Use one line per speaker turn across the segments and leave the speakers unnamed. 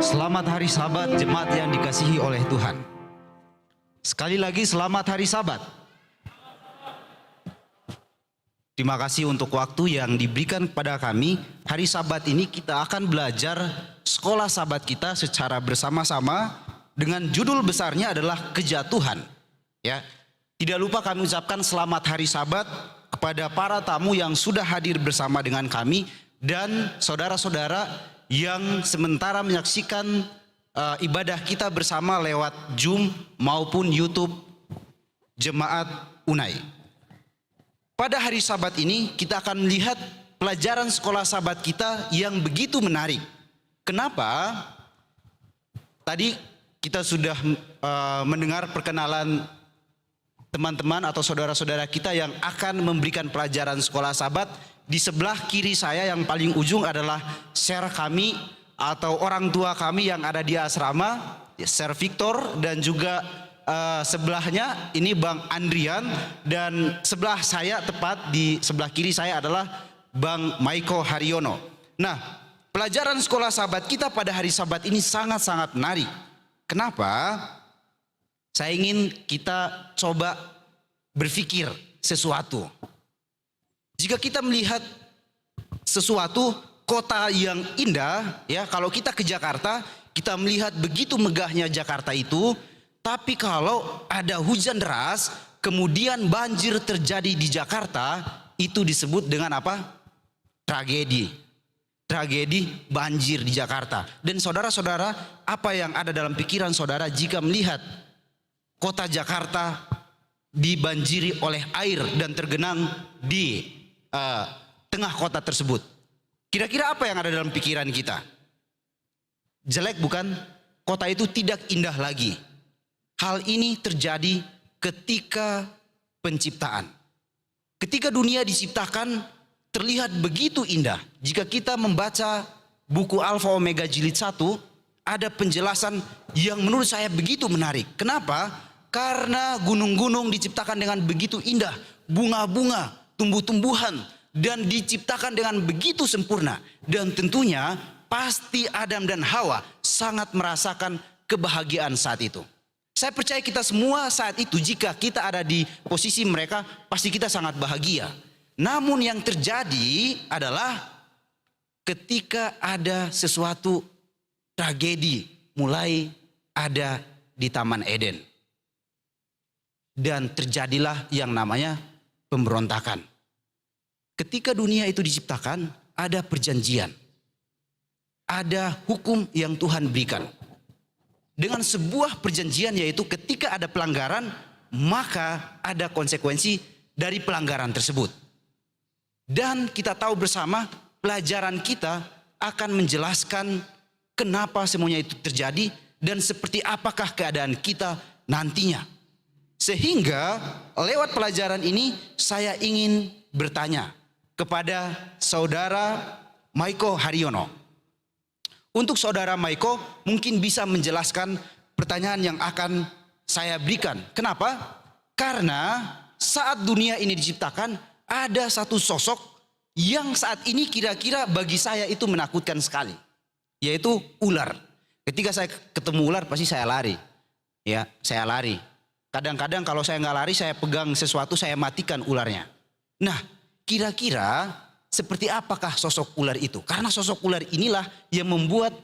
Selamat hari Sabat jemaat yang dikasihi oleh Tuhan. Sekali lagi selamat hari Sabat. Terima kasih untuk waktu yang diberikan kepada kami. Hari Sabat ini kita akan belajar sekolah Sabat kita secara bersama-sama dengan judul besarnya adalah kejatuhan. Ya, tidak lupa kami ucapkan selamat hari Sabat kepada para tamu yang sudah hadir bersama dengan kami dan saudara-saudara yang sementara menyaksikan ibadah kita bersama lewat Zoom maupun YouTube Jemaat Unai. Pada hari Sabat ini kita akan melihat pelajaran sekolah Sabat kita yang begitu menarik. Kenapa? Tadi kita sudah mendengar perkenalan teman-teman atau saudara-saudara kita yang akan memberikan pelajaran sekolah Sabat. Di sebelah kiri saya yang paling ujung adalah share kami atau orang tua kami yang ada di asrama, Share Victor, dan juga sebelahnya ini Bang Andrian, dan sebelah saya tepat di sebelah kiri saya adalah Bang Maiko Haryono. Nah, pelajaran sekolah Sabat kita pada hari Sabat ini sangat-sangat menarik. Kenapa? Saya ingin kita coba berpikir sesuatu. Jika kita melihat sesuatu kota yang indah, ya, kalau kita ke Jakarta, kita melihat begitu megahnya Jakarta itu, tapi kalau ada hujan deras, kemudian banjir terjadi di Jakarta, itu disebut dengan apa? Tragedi. Tragedi banjir di Jakarta. Dan saudara-saudara, apa yang ada dalam pikiran saudara jika melihat kota Jakarta dibanjiri oleh air dan tergenang di tengah kota tersebut? Kira-kira apa yang ada dalam pikiran kita? Jelek bukan? Kota itu tidak indah lagi. Hal ini terjadi ketika penciptaan. Ketika dunia diciptakan terlihat begitu indah. Jika kita membaca buku Alfa Omega Jilid 1, ada penjelasan yang menurut saya begitu menarik. Kenapa? Karena gunung-gunung diciptakan dengan begitu indah, bunga-bunga, tumbuh-tumbuhan, dan diciptakan dengan begitu sempurna. Dan tentunya pasti Adam dan Hawa sangat merasakan kebahagiaan saat itu. Saya percaya kita semua saat itu, jika kita ada di posisi mereka, pasti kita sangat bahagia. Namun yang terjadi adalah ketika ada sesuatu tragedi mulai ada di Taman Eden. Dan terjadilah yang namanya pemberontakan. Ketika dunia itu diciptakan, ada perjanjian. Ada hukum yang Tuhan berikan. Dengan sebuah perjanjian, yaitu ketika ada pelanggaran, maka ada konsekuensi dari pelanggaran tersebut. Dan kita tahu bersama, pelajaran kita akan menjelaskan kenapa semuanya itu terjadi dan seperti apakah keadaan kita nantinya. Sehingga lewat pelajaran ini saya ingin bertanya kepada saudara Maiko Haryono. Untuk saudara Maiko mungkin bisa menjelaskan pertanyaan yang akan saya berikan. Kenapa? Karena saat dunia ini diciptakan ada satu sosok yang saat ini kira-kira bagi saya itu menakutkan sekali, yaitu ular. Ketika saya ketemu ular pasti saya lari. Ya, saya lari. Kadang-kadang kalau saya nggak lari, saya pegang sesuatu, saya matikan ularnya. Nah, kira-kira seperti apakah sosok ular itu? Karena sosok ular inilah yang membuat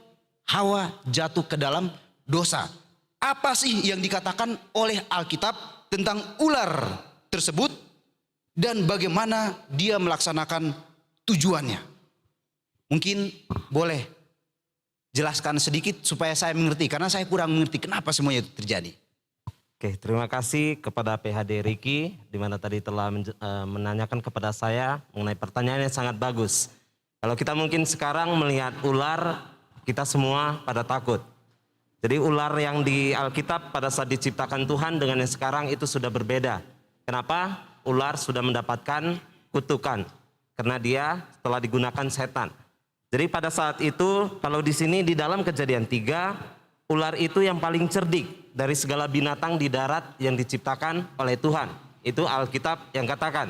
Hawa jatuh ke dalam dosa. Apa sih yang dikatakan oleh Alkitab tentang ular tersebut dan bagaimana dia melaksanakan tujuannya? Mungkin boleh jelaskan sedikit supaya saya mengerti, karena saya kurang mengerti kenapa semuanya itu terjadi.
Oke, terima kasih kepada PHD Riki, di mana tadi telah menanyakan kepada saya mengenai pertanyaan yang sangat bagus. Kalau kita mungkin sekarang melihat ular, kita semua pada takut. Jadi ular yang di Alkitab pada saat diciptakan Tuhan dengan yang sekarang itu sudah berbeda. Kenapa? Ular sudah mendapatkan kutukan, karena dia telah digunakan setan. Jadi pada saat itu, kalau di sini di dalam Kejadian 3, ular itu yang paling cerdik dari segala binatang di darat yang diciptakan oleh Tuhan. Itu Alkitab yang katakan.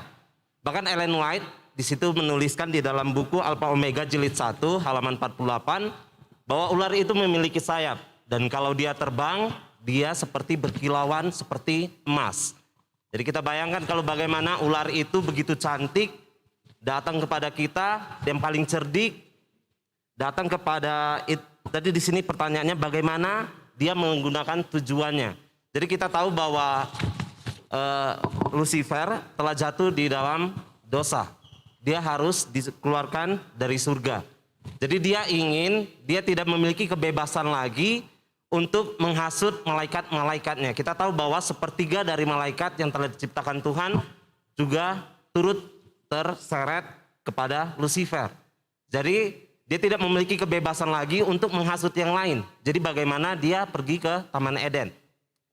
Bahkan Ellen White di situ menuliskan di dalam buku Alfa Omega Jilid 1 halaman 48, bahwa ular itu memiliki sayap dan kalau dia terbang, dia seperti berkilauan seperti emas. Jadi kita bayangkan kalau bagaimana ular itu begitu cantik datang kepada kita, yang paling cerdik datang kepada tadi di sini pertanyaannya bagaimana dia menggunakan tujuannya. Jadi kita tahu bahwa Lucifer telah jatuh di dalam dosa. Dia harus dikeluarkan dari surga. Jadi dia tidak memiliki kebebasan lagi untuk menghasut malaikat-malaikatnya. Kita tahu bahwa sepertiga dari malaikat yang telah diciptakan Tuhan juga turut terseret kepada Lucifer. Jadi dia tidak memiliki kebebasan lagi untuk menghasut yang lain. Jadi bagaimana dia pergi ke Taman Eden.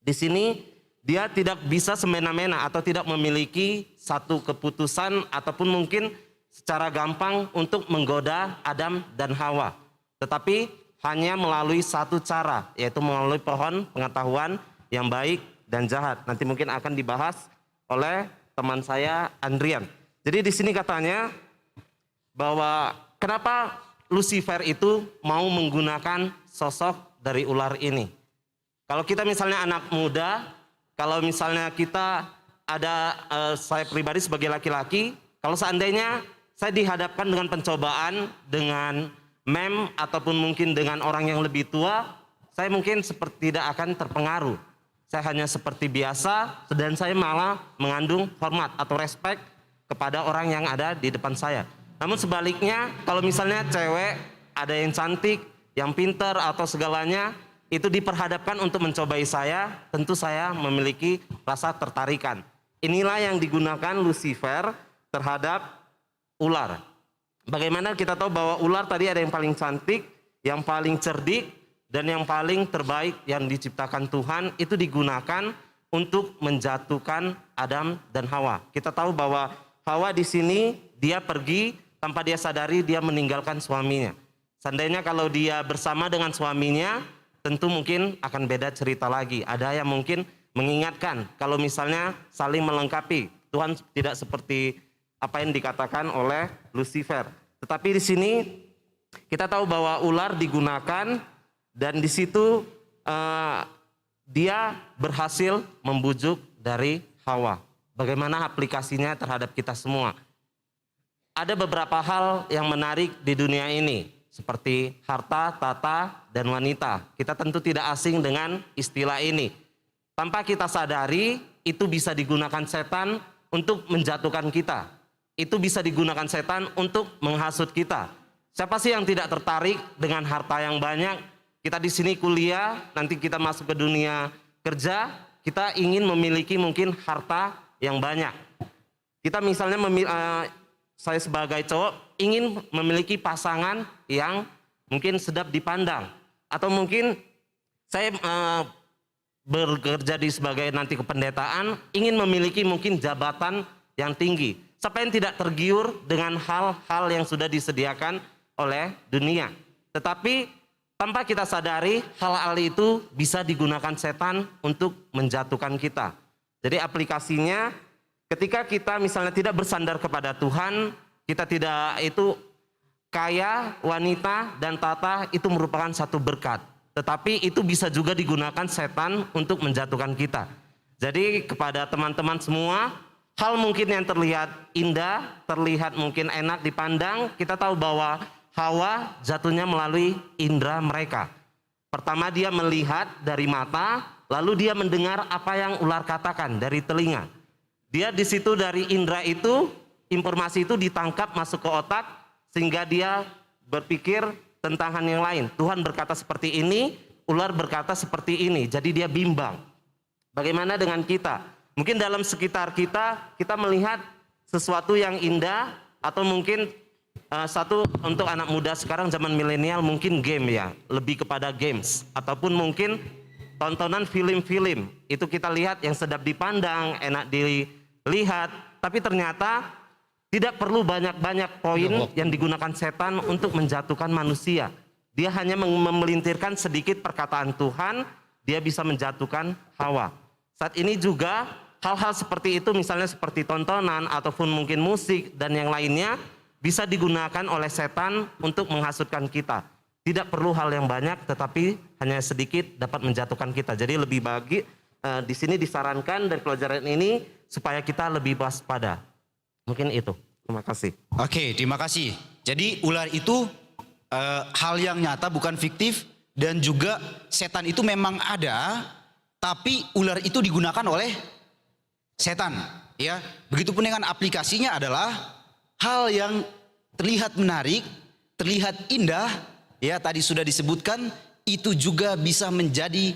Di sini dia tidak bisa semena-mena atau tidak memiliki satu keputusan ataupun mungkin secara gampang untuk menggoda Adam dan Hawa. Tetapi hanya melalui satu cara, yaitu melalui pohon pengetahuan yang baik dan jahat. Nanti mungkin akan dibahas oleh teman saya Andrian. Jadi di sini katanya bahwa kenapa Lucifer itu mau menggunakan sosok dari ular ini. Kalau kita misalnya anak muda, kalau misalnya kita ada, saya pribadi sebagai laki-laki, kalau seandainya saya dihadapkan dengan pencobaan, dengan mem ataupun mungkin dengan orang yang lebih tua, saya mungkin seperti tidak akan terpengaruh. Saya hanya seperti biasa dan saya malah mengandung hormat atau respect kepada orang yang ada di depan saya. Namun sebaliknya kalau misalnya cewek ada yang cantik, yang pintar atau segalanya itu diperhadapkan untuk mencobai saya, tentu saya memiliki rasa tertarikan. Inilah yang digunakan Lucifer terhadap ular. Bagaimana kita tahu bahwa ular tadi ada yang paling cantik, yang paling cerdik, dan yang paling terbaik yang diciptakan Tuhan itu digunakan untuk menjatuhkan Adam dan Hawa. Kita tahu bahwa Hawa di sini dia pergi tanpa dia sadari dia meninggalkan suaminya. Seandainya kalau dia bersama dengan suaminya, tentu mungkin akan beda cerita lagi. Ada yang mungkin mengingatkan kalau misalnya saling melengkapi. Tuhan tidak seperti apa yang dikatakan oleh Lucifer. Tetapi di sini kita tahu bahwa ular digunakan dan di situ dia berhasil membujuk dari Hawa. Bagaimana aplikasinya terhadap kita semua? Ada beberapa hal yang menarik di dunia ini, seperti harta, tata, dan wanita. Kita tentu tidak asing dengan istilah ini. Tanpa kita sadari, itu bisa digunakan setan untuk menjatuhkan kita. Itu bisa digunakan setan untuk menghasut kita. Siapa sih yang tidak tertarik dengan harta yang banyak? Kita di sini kuliah, nanti kita masuk ke dunia kerja, kita ingin memiliki mungkin harta yang banyak. Kita misalnya saya sebagai cowok ingin memiliki pasangan yang mungkin sedap dipandang, atau mungkin saya bekerja di sebagai nanti kependetaan ingin memiliki mungkin jabatan yang tinggi. Siapa yang tidak tergiur dengan hal-hal yang sudah disediakan oleh dunia? Tetapi tanpa kita sadari hal-hal itu bisa digunakan setan untuk menjatuhkan kita. Jadi aplikasinya ketika kita misalnya tidak bersandar kepada Tuhan, kita tidak itu kaya, wanita, dan tata itu merupakan satu berkat. Tetapi itu bisa juga digunakan setan untuk menjatuhkan kita. Jadi kepada teman-teman semua, hal mungkin yang terlihat indah, terlihat mungkin enak dipandang, kita tahu bahwa Hawa jatuhnya melalui indera mereka. Pertama dia melihat dari mata, lalu dia mendengar apa yang ular katakan dari telinga. Dia di situ dari indera itu, informasi itu ditangkap masuk ke otak, sehingga dia berpikir tentang hal yang lain. Tuhan berkata seperti ini, ular berkata seperti ini, jadi dia bimbang. Bagaimana dengan kita? Mungkin dalam sekitar kita, kita melihat sesuatu yang indah, atau mungkin satu untuk anak muda sekarang zaman milenial mungkin game ya, lebih kepada games, ataupun mungkin tontonan film-film, itu kita lihat yang sedap dipandang, enak dilihat, tapi ternyata tidak perlu banyak-banyak poin yang digunakan setan untuk menjatuhkan manusia. Dia hanya memelintirkan sedikit perkataan Tuhan, dia bisa menjatuhkan Hawa. Saat ini juga hal-hal seperti itu, misalnya seperti tontonan ataupun mungkin musik dan yang lainnya, bisa digunakan oleh setan untuk menghasutkan kita. tidak perlu hal yang banyak, tetapi hanya sedikit dapat menjatuhkan kita. Jadi lebih bagi di sini disarankan dari pelajaran ini supaya kita lebih waspada. Mungkin itu. Terima kasih.
Oke, terima kasih. Jadi ular itu hal yang nyata, bukan fiktif, dan juga setan itu memang ada, tapi ular itu digunakan oleh setan. Ya, begitupun dengan aplikasinya adalah hal yang terlihat menarik, terlihat indah. Ya, tadi sudah disebutkan itu juga bisa menjadi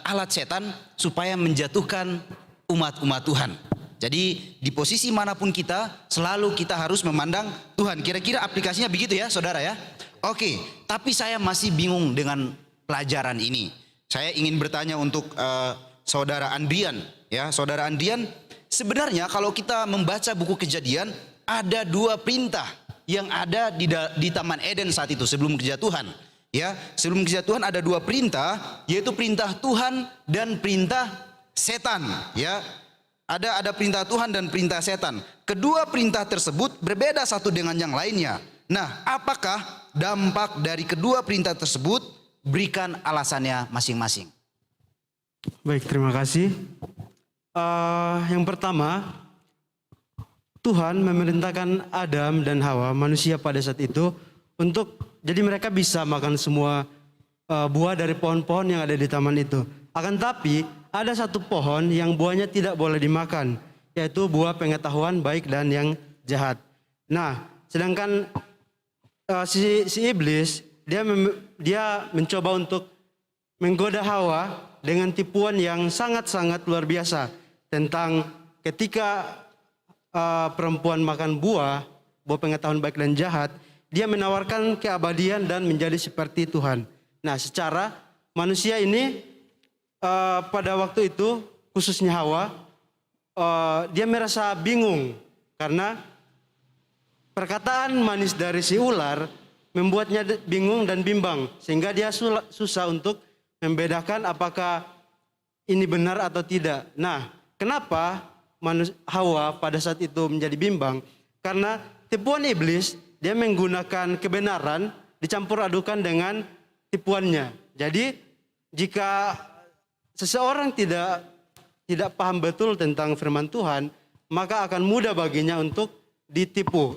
alat setan supaya menjatuhkan umat-umat Tuhan. Jadi di posisi manapun kita, selalu kita harus memandang Tuhan. Kira-kira aplikasinya begitu ya saudara ya. Oke, tapi saya masih bingung dengan pelajaran ini. Saya ingin bertanya untuk saudara Andrian. Ya, saudara Andrian, sebenarnya kalau kita membaca buku Kejadian, ada 2 perintah yang ada di Taman Eden saat itu sebelum kejatuhan. Ya, sebelum kejatuhan ada 2 perintah, yaitu perintah Tuhan dan perintah setan. Ya, ada perintah Tuhan dan perintah setan. Kedua perintah tersebut berbeda satu dengan yang lainnya. Nah, apakah dampak dari kedua perintah tersebut? Berikan alasannya masing-masing.
Baik, terima kasih. Yang pertama, Tuhan memerintahkan Adam dan Hawa, manusia pada saat itu, jadi mereka bisa makan semua buah dari pohon-pohon yang ada di taman itu. Akan tapi ada satu pohon yang buahnya tidak boleh dimakan, yaitu buah pengetahuan baik dan yang jahat. Nah, sedangkan si iblis dia mencoba untuk menggoda Hawa dengan tipuan yang sangat-sangat luar biasa tentang ketika perempuan makan buah pengetahuan baik dan jahat, dia menawarkan keabadian dan menjadi seperti Tuhan. Nah, secara manusia ini pada waktu itu, khususnya Hawa, dia merasa bingung karena perkataan manis dari si ular membuatnya bingung dan bimbang, sehingga dia susah untuk membedakan apakah ini benar atau tidak. Nah, kenapa Hawa pada saat itu menjadi bimbang? Karena tipuan iblis, dia menggunakan kebenaran dicampur adukan dengan tipuannya. Jadi jika seseorang tidak paham betul tentang firman Tuhan, maka akan mudah baginya untuk ditipu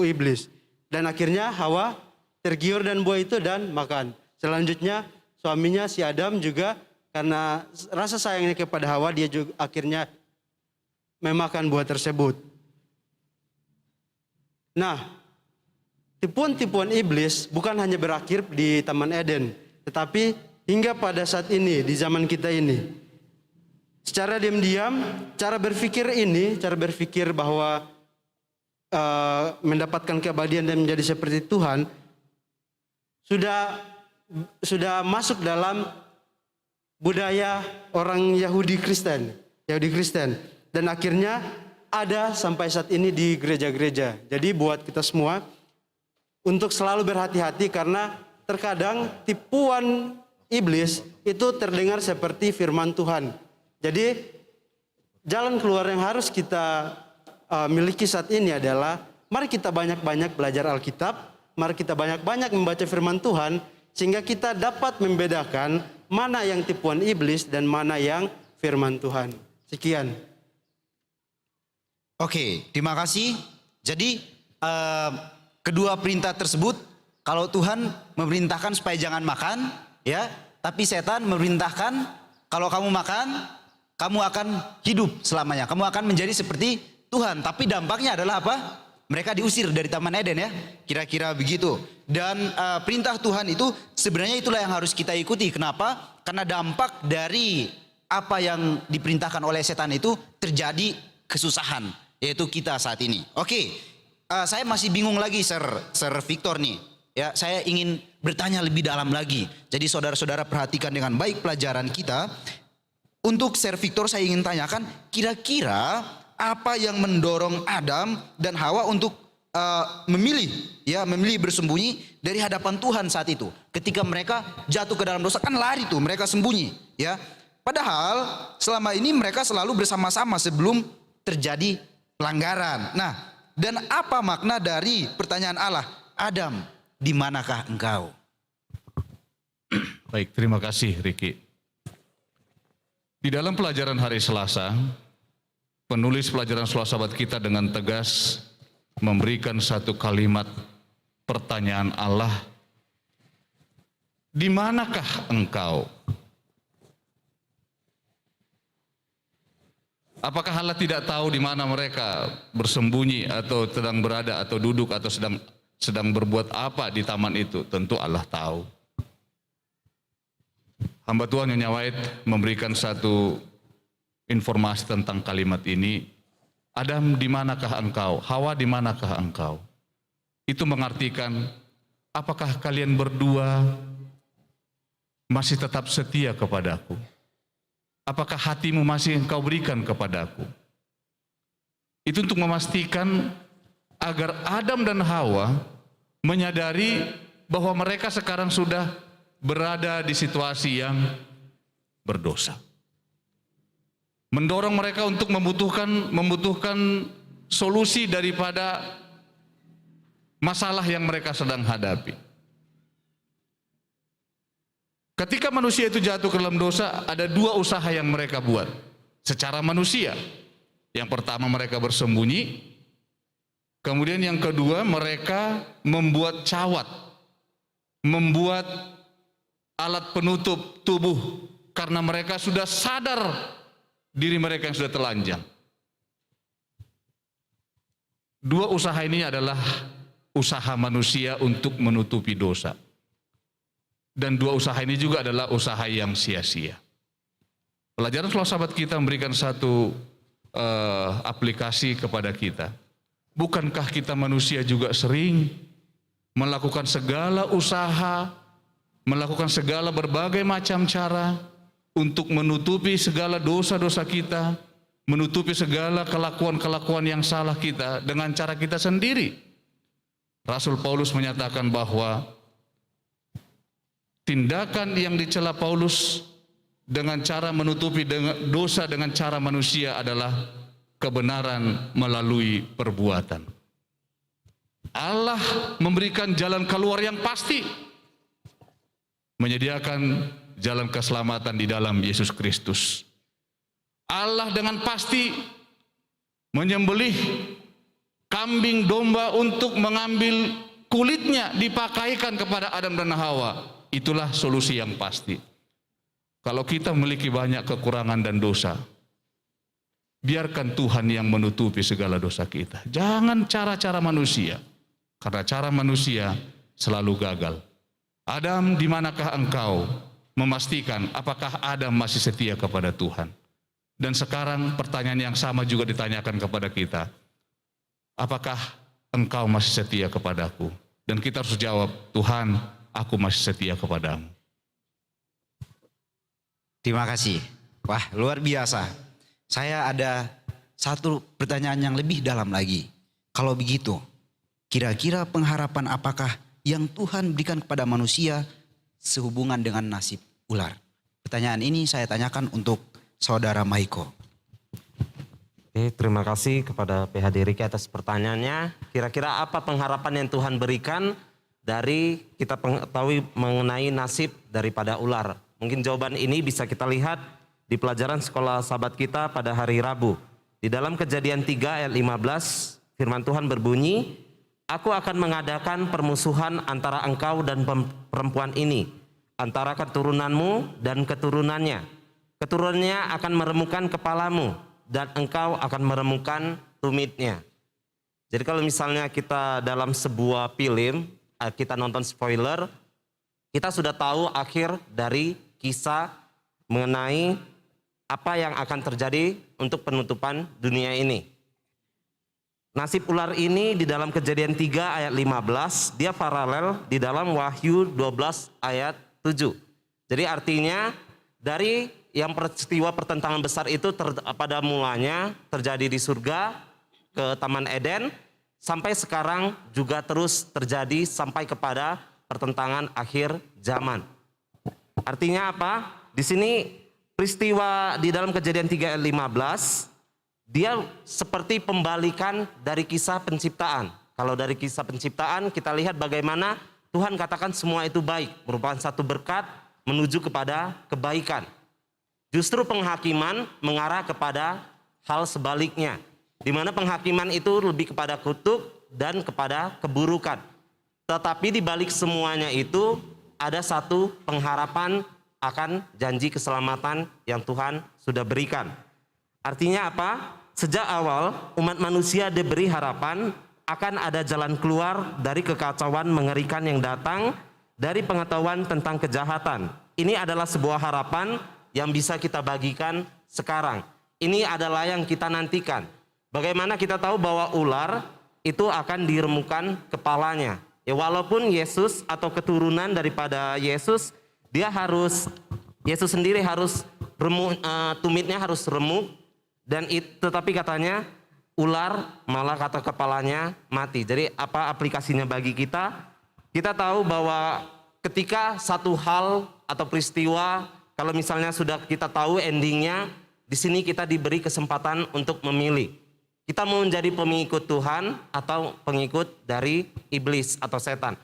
iblis. Dan akhirnya Hawa tergiur dan buah itu dan makan. Selanjutnya suaminya si Adam juga karena rasa sayangnya kepada Hawa, dia juga akhirnya memakan buah tersebut. Nah, tipuan-tipuan iblis bukan hanya berakhir di Taman Eden, tetapi hingga pada saat ini, di zaman kita ini. Secara diam-diam, cara berpikir bahwa mendapatkan keabadian dan menjadi seperti Tuhan, sudah masuk dalam budaya orang Yahudi Kristen. Dan akhirnya ada sampai saat ini di gereja-gereja. Jadi buat kita semua untuk selalu berhati-hati, karena terkadang tipuan iblis itu terdengar seperti firman Tuhan. Jadi jalan keluar yang harus kita miliki saat ini adalah mari kita banyak-banyak belajar Alkitab, mari kita banyak-banyak membaca firman Tuhan, sehingga kita dapat membedakan mana yang tipuan iblis dan mana yang firman Tuhan. Sekian.
Oke, terima kasih. Jadi kedua perintah tersebut, kalau Tuhan memerintahkan supaya jangan makan, ya, tapi setan memerintahkan kalau kamu makan, kamu akan hidup selamanya. Kamu akan menjadi seperti Tuhan. Tapi dampaknya adalah apa? Mereka diusir dari Taman Eden, ya. Kira-kira begitu. Dan perintah Tuhan itu sebenarnya itulah yang harus kita ikuti. Kenapa? Karena dampak dari apa yang diperintahkan oleh setan itu terjadi kesusahan, yaitu kita saat ini. Oke, saya masih bingung lagi, Sir Victor nih. Ya, saya ingin bertanya lebih dalam lagi. Jadi saudara-saudara perhatikan dengan baik pelajaran kita. Untuk Sir Victor saya ingin tanyakan, kira-kira apa yang mendorong Adam dan Hawa untuk memilih bersembunyi dari hadapan Tuhan saat itu? Ketika mereka jatuh ke dalam dosa, kan lari tuh, mereka sembunyi, ya. Padahal selama ini mereka selalu bersama-sama sebelum terjadi pelanggaran. Nah, dan apa makna dari pertanyaan Allah? Adam, di manakah engkau?
Baik, terima kasih Riki. Di dalam pelajaran hari Selasa, penulis pelajaran Selasa Sabat kita dengan tegas memberikan satu kalimat pertanyaan Allah, di manakah engkau? Apakah Allah tidak tahu di mana mereka bersembunyi atau sedang berada atau duduk atau sedang berbuat apa di taman itu? Tentu Allah tahu. Hamba Tuhan Nyonya White memberikan satu informasi tentang kalimat ini. Adam, di manakah engkau? Hawa, di manakah engkau? Itu mengartikan, apakah kalian berdua masih tetap setia kepadaku? Apakah hatimu masih engkau berikan kepadaku? Itu untuk memastikan agar Adam dan Hawa menyadari bahwa mereka sekarang sudah berada di situasi yang berdosa. Mendorong mereka untuk membutuhkan solusi daripada masalah yang mereka sedang hadapi. Ketika manusia itu jatuh ke dalam dosa, ada dua usaha yang mereka buat secara manusia. Yang pertama, mereka bersembunyi. Kemudian yang kedua, mereka membuat cawat, membuat alat penutup tubuh karena mereka sudah sadar diri mereka yang sudah telanjang. Dua usaha ini adalah usaha manusia untuk menutupi dosa. Dan dua usaha ini juga adalah usaha yang sia-sia. Pelajaran Selasa Sabat kita memberikan satu aplikasi kepada kita. Bukankah kita manusia juga sering melakukan segala usaha, melakukan segala berbagai macam cara untuk menutupi segala dosa-dosa kita, menutupi segala kelakuan-kelakuan yang salah kita dengan cara kita sendiri. Rasul Paulus menyatakan bahwa tindakan yang dicela Paulus dengan cara menutupi dosa dengan cara manusia adalah kebenaran melalui perbuatan. Allah memberikan jalan keluar yang pasti, menyediakan jalan keselamatan di dalam Yesus Kristus. Allah dengan pasti menyembelih kambing domba untuk mengambil kulitnya dipakaikan kepada Adam dan Hawa. Itulah solusi yang pasti. Kalau kita memiliki banyak kekurangan dan dosa, biarkan Tuhan yang menutupi segala dosa kita. Jangan cara-cara manusia, karena cara manusia selalu gagal. Adam, di manakah engkau? Memastikan apakah Adam masih setia kepada Tuhan. Dan sekarang pertanyaan yang sama juga ditanyakan kepada kita. Apakah engkau masih setia kepadaku? Dan kita harus jawab, Tuhan, aku masih setia kepadamu.
Terima kasih. Wah, luar biasa. Saya ada satu pertanyaan yang lebih dalam lagi. Kalau begitu, kira-kira pengharapan apakah yang Tuhan berikan kepada manusia sehubungan dengan nasib ular? Pertanyaan ini saya tanyakan untuk Saudara Maiko.
Oke, terima kasih kepada PHD Riki atas pertanyaannya. Kira-kira apa pengharapan yang Tuhan berikan dari kita mengetahui mengenai nasib daripada ular? Mungkin jawaban ini bisa kita lihat di pelajaran sekolah sahabat kita pada hari Rabu. Di dalam Kejadian 3 ayat 15, firman Tuhan berbunyi, Aku akan mengadakan permusuhan antara engkau dan perempuan ini, antara keturunanmu dan keturunannya. Keturunannya akan meremukkan kepalamu, dan engkau akan meremukkan tumitnya. Jadi kalau misalnya kita dalam sebuah film, kita nonton spoiler, kita sudah tahu akhir dari kisah mengenai apa yang akan terjadi untuk penutupan dunia ini. Nasib ular ini di dalam Kejadian 3 ayat 15, dia paralel di dalam Wahyu 12 ayat 7. Jadi artinya dari yang peristiwa pertentangan besar itu pada mulanya terjadi di surga ke Taman Eden, sampai sekarang juga terus terjadi sampai kepada pertentangan akhir zaman. Artinya apa? Di sini peristiwa di dalam Kejadian 3 ayat 15, dia seperti pembalikan dari kisah penciptaan. Kalau dari kisah penciptaan kita lihat bagaimana Tuhan katakan semua itu baik, merupakan satu berkat, menuju kepada kebaikan. Justru penghakiman mengarah kepada hal sebaliknya, di mana penghakiman itu lebih kepada kutuk dan kepada keburukan. Tetapi di balik semuanya itu ada satu pengharapan akan janji keselamatan yang Tuhan sudah berikan. Artinya apa? Sejak awal umat manusia diberi harapan akan ada jalan keluar dari kekacauan mengerikan yang datang dari pengetahuan tentang kejahatan. Ini adalah sebuah harapan yang bisa kita bagikan sekarang. Ini adalah yang kita nantikan. Bagaimana kita tahu bahwa ular itu akan diremukkan kepalanya? Ya, walaupun Yesus atau keturunan daripada Yesus, Yesus sendiri harus tumitnya harus remuk, dan tetapi katanya ular malah kata kepalanya mati. Jadi apa aplikasinya bagi kita? Kita tahu bahwa ketika satu hal atau peristiwa, kalau misalnya sudah kita tahu endingnya, di sini kita diberi kesempatan untuk memilih. Kita mau menjadi pengikut Tuhan atau pengikut dari iblis atau setan.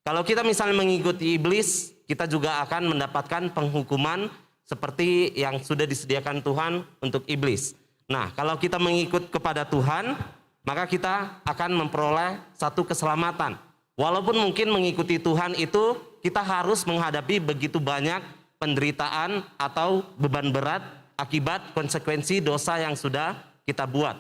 Kalau kita misalnya mengikuti iblis, kita juga akan mendapatkan penghukuman seperti yang sudah disediakan Tuhan untuk iblis. Nah, kalau kita mengikut kepada Tuhan, maka kita akan memperoleh satu keselamatan. Walaupun mungkin mengikuti Tuhan itu kita harus menghadapi begitu banyak penderitaan atau beban berat akibat konsekuensi dosa yang sudah kita buat.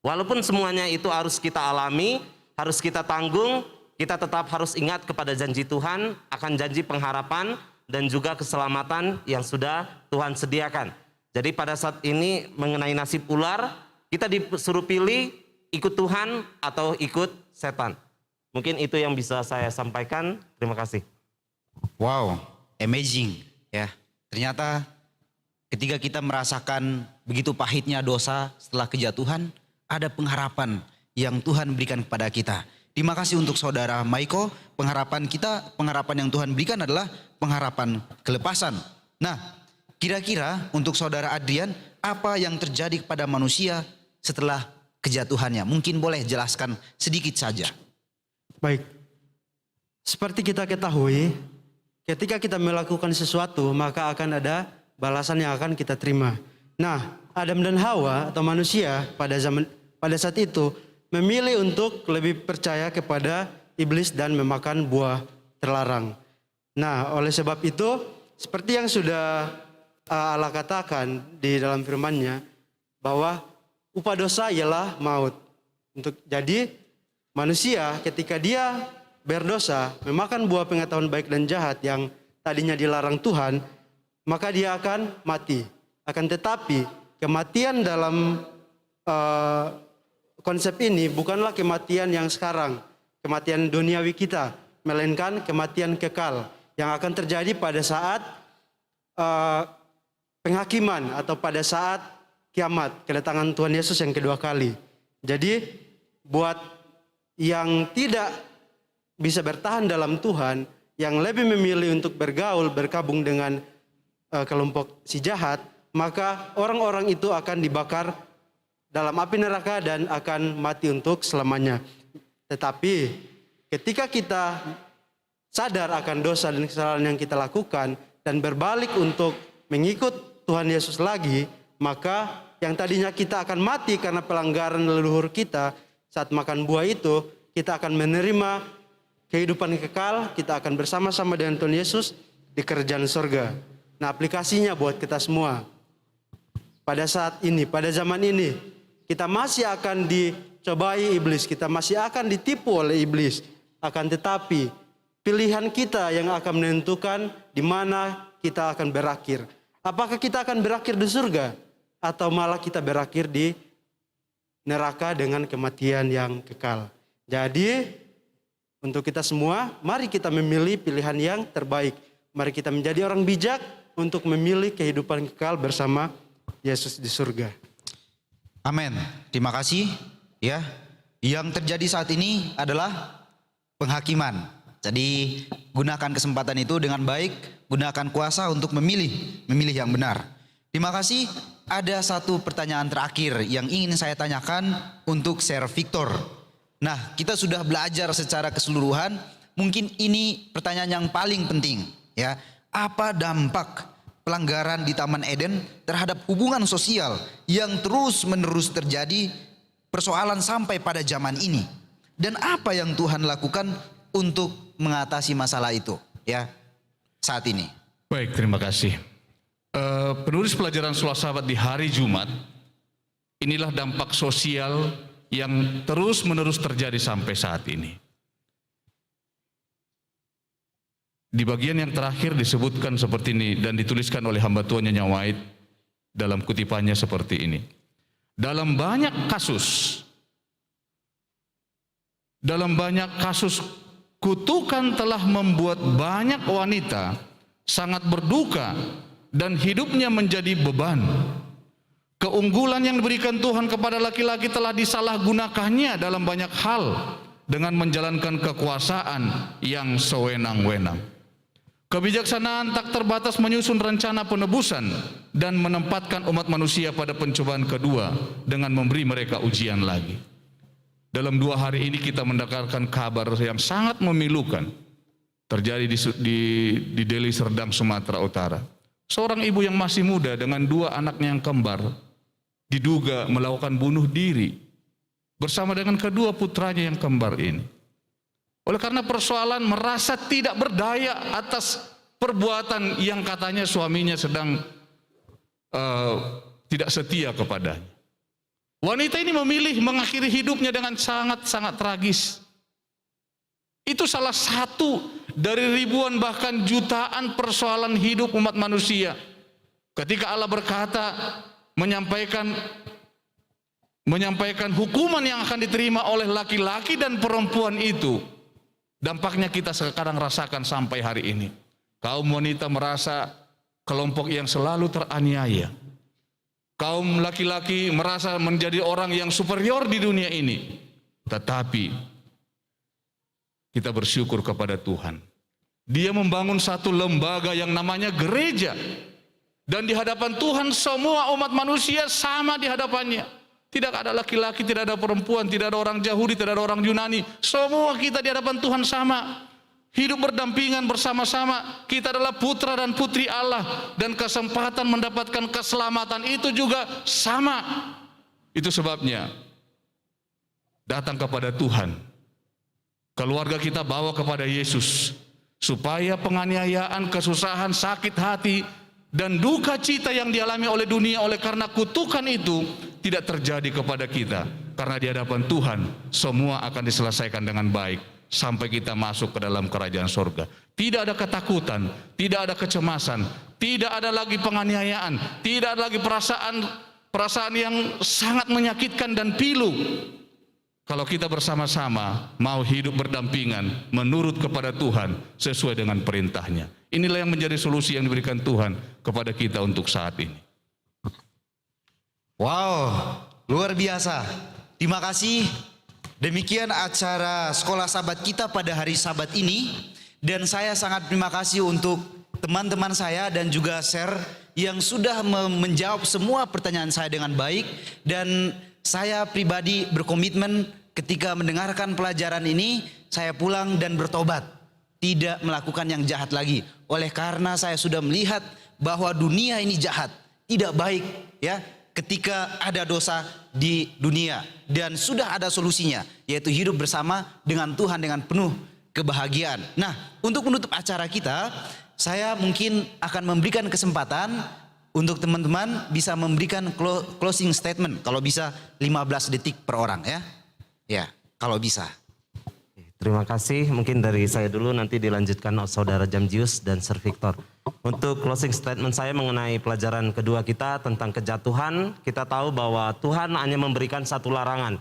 Walaupun semuanya itu harus kita alami, harus kita tanggung, kita tetap harus ingat kepada janji Tuhan, akan janji pengharapan dan juga keselamatan yang sudah Tuhan sediakan. Jadi pada saat ini mengenai nasib ular, kita disuruh pilih ikut Tuhan atau ikut setan. Mungkin itu yang bisa saya sampaikan. Terima kasih.
Wow, amazing ya. Ternyata ketika kita merasakan begitu pahitnya dosa setelah kejatuhan, ada pengharapan yang Tuhan berikan kepada kita. Terima kasih untuk saudara Maiko. Pengharapan yang Tuhan berikan adalah pengharapan kelepasan. Nah, kira-kira untuk saudara Adrian, apa yang terjadi kepada manusia setelah kejatuhannya? Mungkin boleh jelaskan sedikit saja.
Baik, seperti kita ketahui, ketika kita melakukan sesuatu, maka akan ada balasan yang akan kita terima. Nah, Adam dan Hawa atau manusia pada saat itu memilih untuk lebih percaya kepada iblis dan memakan buah terlarang. Nah, oleh sebab itu, seperti yang sudah Allah katakan di dalam firman-Nya, bahwa upah dosa ialah maut. Jadi manusia ketika dia berdosa, memakan buah pengetahuan baik dan jahat yang tadinya dilarang Tuhan, maka dia akan mati. Akan tetapi kematian dalam konsep ini bukanlah kematian yang sekarang, kematian duniawi kita, melainkan kematian kekal yang akan terjadi pada saat penghakiman atau pada saat kiamat, kedatangan Tuhan Yesus yang kedua kali. Jadi buat yang tidak bisa bertahan dalam Tuhan, yang lebih memilih untuk bergaul, bergabung dengan kelompok si jahat, maka orang-orang itu akan dibakar dalam api neraka dan akan mati untuk selamanya. Tetapi ketika kita sadar akan dosa dan kesalahan yang kita lakukan dan berbalik untuk mengikut Tuhan Yesus lagi, maka yang tadinya kita akan mati karena pelanggaran leluhur kita, saat makan buah itu kita akan menerima kehidupan kekal, kita akan bersama-sama dengan Tuhan Yesus di kerajaan surga. Nah, aplikasinya buat kita semua. Pada saat ini, pada zaman ini, kita masih akan dicobai iblis, kita masih akan ditipu oleh iblis. Akan tetapi, pilihan kita yang akan menentukan di mana kita akan berakhir. Apakah kita akan berakhir di surga? Atau malah kita berakhir di neraka dengan kematian yang kekal. Jadi, untuk kita semua, mari kita memilih pilihan yang terbaik. Mari kita menjadi orang bijak untuk memilih kehidupan kekal bersama Yesus di surga.
Amin. Terima kasih. Ya, yang terjadi saat ini adalah penghakiman. Jadi gunakan kesempatan itu dengan baik, gunakan kuasa untuk memilih yang benar. Terima kasih. Ada satu pertanyaan terakhir yang ingin saya tanyakan untuk Sir Victor. Nah, kita sudah belajar secara keseluruhan. Mungkin ini pertanyaan yang paling penting. Ya, apa dampak pelanggaran di Taman Eden terhadap hubungan sosial yang terus-menerus terjadi, persoalan sampai pada zaman ini, dan apa yang Tuhan lakukan untuk mengatasi masalah itu ya saat ini.
Baik, terima kasih. Penulis pelajaran Sekolah Sahabat di hari Jumat, inilah dampak sosial yang terus-menerus terjadi sampai saat ini. Di bagian yang terakhir disebutkan seperti ini dan dituliskan oleh hamba Tuhan Nyonya White dalam kutipannya seperti ini. Dalam banyak kasus kutukan telah membuat banyak wanita sangat berduka dan hidupnya menjadi beban. Keunggulan yang diberikan Tuhan kepada laki-laki telah disalahgunakannya dalam banyak hal dengan menjalankan kekuasaan yang sewenang-wenang. Kebijaksanaan tak terbatas menyusun rencana penebusan dan menempatkan umat manusia pada pencobaan kedua dengan memberi mereka ujian lagi. Dalam 2 hari ini kita mendengarkan kabar yang sangat memilukan terjadi di Deli Serdang, Sumatera Utara. Seorang ibu yang masih muda dengan 2 anaknya yang kembar diduga melakukan bunuh diri bersama dengan kedua putranya yang kembar ini. Oleh karena persoalan merasa tidak berdaya atas perbuatan yang katanya suaminya sedang tidak setia kepadanya. Wanita ini memilih mengakhiri hidupnya dengan sangat-sangat tragis. Itu salah satu dari ribuan bahkan jutaan persoalan hidup umat manusia. Ketika Allah berkata menyampaikan hukuman yang akan diterima oleh laki-laki dan perempuan itu, dampaknya kita sekarang rasakan sampai hari ini. Kaum wanita merasa kelompok yang selalu teraniaya. Kaum laki-laki merasa menjadi orang yang superior di dunia ini. Tetapi kita bersyukur kepada Tuhan. Dia membangun satu lembaga yang namanya gereja. Dan di hadapan Tuhan semua umat manusia sama di hadapannya. Tidak ada laki-laki, tidak ada perempuan, tidak ada orang Yahudi, tidak ada orang Yunani. Semua kita di hadapan Tuhan sama. Hidup berdampingan bersama-sama. Kita adalah putra dan putri Allah. Dan kesempatan mendapatkan keselamatan itu juga sama. Itu sebabnya datang kepada Tuhan. Keluarga kita bawa kepada Yesus. Supaya penganiayaan, kesusahan, sakit hati, dan duka cita yang dialami oleh dunia oleh karena kutukan itu tidak terjadi kepada kita. Karena di hadapan Tuhan semua akan diselesaikan dengan baik sampai kita masuk ke dalam kerajaan surga. Tidak ada ketakutan, tidak ada kecemasan, tidak ada lagi penganiayaan, tidak ada lagi perasaan yang sangat menyakitkan dan pilu. Kalau kita bersama-sama mau hidup berdampingan menurut kepada Tuhan sesuai dengan perintahnya. Inilah yang menjadi solusi yang diberikan Tuhan kepada kita untuk saat ini.
Wow, luar biasa. Terima kasih. Demikian acara Sekolah Sabat kita pada hari Sabat ini. Dan saya sangat terima kasih untuk teman-teman saya dan juga share yang sudah menjawab semua pertanyaan saya dengan baik. Dan saya pribadi berkomitmen ketika mendengarkan pelajaran ini, saya pulang dan bertobat. Tidak melakukan yang jahat lagi. Oleh karena saya sudah melihat bahwa dunia ini jahat, tidak baik ya. Ketika ada dosa di dunia dan sudah ada solusinya, yaitu hidup bersama dengan Tuhan dengan penuh kebahagiaan. Nah, untuk menutup acara kita, saya mungkin akan memberikan kesempatan untuk teman-teman bisa memberikan closing statement. Kalau bisa 15 detik per orang ya. Ya, kalau bisa.
Terima kasih, mungkin dari saya dulu nanti dilanjutkan Saudara Jamjius dan Sir Victor. Untuk closing statement saya mengenai pelajaran kedua kita tentang kejatuhan, kita tahu bahwa Tuhan hanya memberikan satu larangan.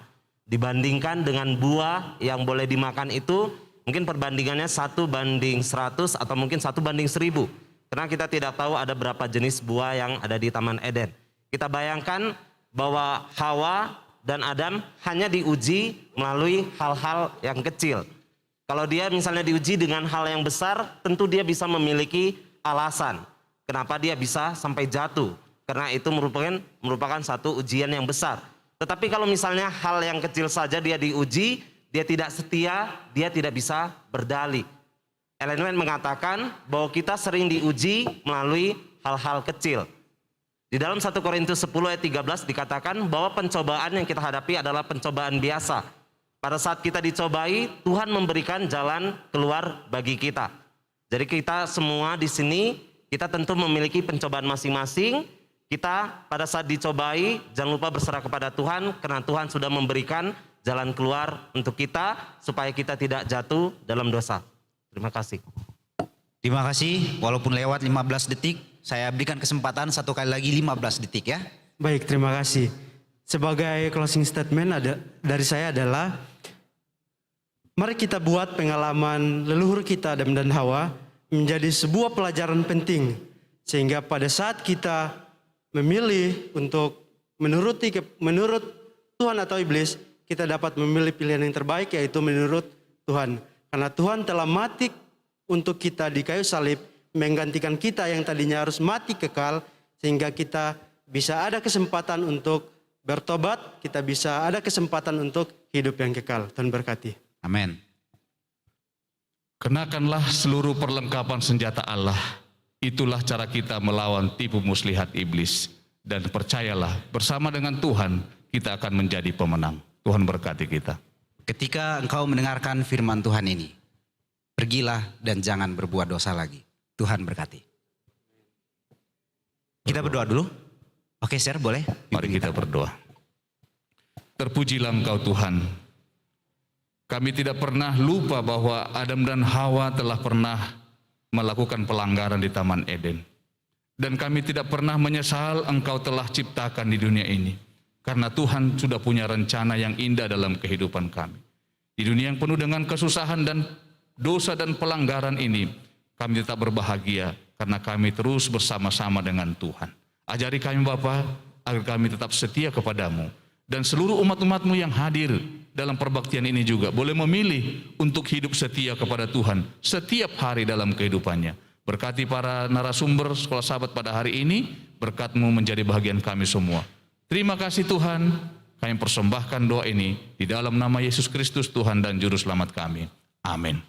Dibandingkan dengan buah yang boleh dimakan itu, mungkin perbandingannya 1:100 atau mungkin 1:1000. Karena kita tidak tahu ada berapa jenis buah yang ada di Taman Eden. Kita bayangkan bahwa Hawa dan Adam hanya diuji melalui hal-hal yang kecil. Kalau dia misalnya diuji dengan hal yang besar, tentu dia bisa memiliki alasan kenapa dia bisa sampai jatuh. Karena itu merupakan satu ujian yang besar. Tetapi kalau misalnya hal yang kecil saja dia diuji, dia tidak setia, dia tidak bisa berdalih. Ellen White mengatakan bahwa kita sering diuji melalui hal-hal kecil. Di dalam 1 Korintus 10 ayat 13 dikatakan bahwa pencobaan yang kita hadapi adalah pencobaan biasa. Pada saat kita dicobai, Tuhan memberikan jalan keluar bagi kita. Jadi kita semua di sini, kita tentu memiliki pencobaan masing-masing. Kita pada saat dicobai, jangan lupa berserah kepada Tuhan, karena Tuhan sudah memberikan jalan keluar untuk kita, supaya kita tidak jatuh dalam dosa. Terima kasih.
Terima kasih, walaupun lewat 15 detik, saya berikan kesempatan satu kali lagi 15 detik ya.
Baik, terima kasih. Sebagai closing statement dari saya adalah, mari kita buat pengalaman leluhur kita Adam dan Hawa menjadi sebuah pelajaran penting. Sehingga pada saat kita memilih untuk menurut Tuhan atau iblis, kita dapat memilih pilihan yang terbaik, yaitu menurut Tuhan. Karena Tuhan telah mati untuk kita di kayu salib, menggantikan kita yang tadinya harus mati kekal, sehingga kita bisa ada kesempatan untuk bertobat, kita bisa ada kesempatan untuk hidup yang kekal. Tuhan berkati.
Amin.
Kenakanlah seluruh perlengkapan senjata Allah. Itulah cara kita melawan tipu muslihat iblis. Dan percayalah, bersama dengan Tuhan, kita akan menjadi pemenang. Tuhan berkati kita.
Ketika engkau mendengarkan firman Tuhan ini, pergilah dan jangan berbuat dosa lagi. Tuhan berkati. Kita berdoa dulu. Oke, share boleh?
Mari kita berdoa. Terpujilah Engkau Tuhan. Kami tidak pernah lupa bahwa Adam dan Hawa telah pernah melakukan pelanggaran di Taman Eden. Dan kami tidak pernah menyesal Engkau telah ciptakan di dunia ini. Karena Tuhan sudah punya rencana yang indah dalam kehidupan kami. Di dunia yang penuh dengan kesusahan dan dosa dan pelanggaran ini, kami tetap berbahagia karena kami terus bersama-sama dengan Tuhan. Ajari kami Bapa, agar kami tetap setia kepadamu. Dan seluruh umat-umat-Mu yang hadir dalam perbaktian ini juga boleh memilih untuk hidup setia kepada Tuhan setiap hari dalam kehidupannya. Berkati para narasumber Sekolah Sahabat pada hari ini, berkat-Mu menjadi bahagian kami semua. Terima kasih Tuhan, kami persembahkan doa ini di dalam nama Yesus Kristus Tuhan dan Juru Selamat kami. Amin.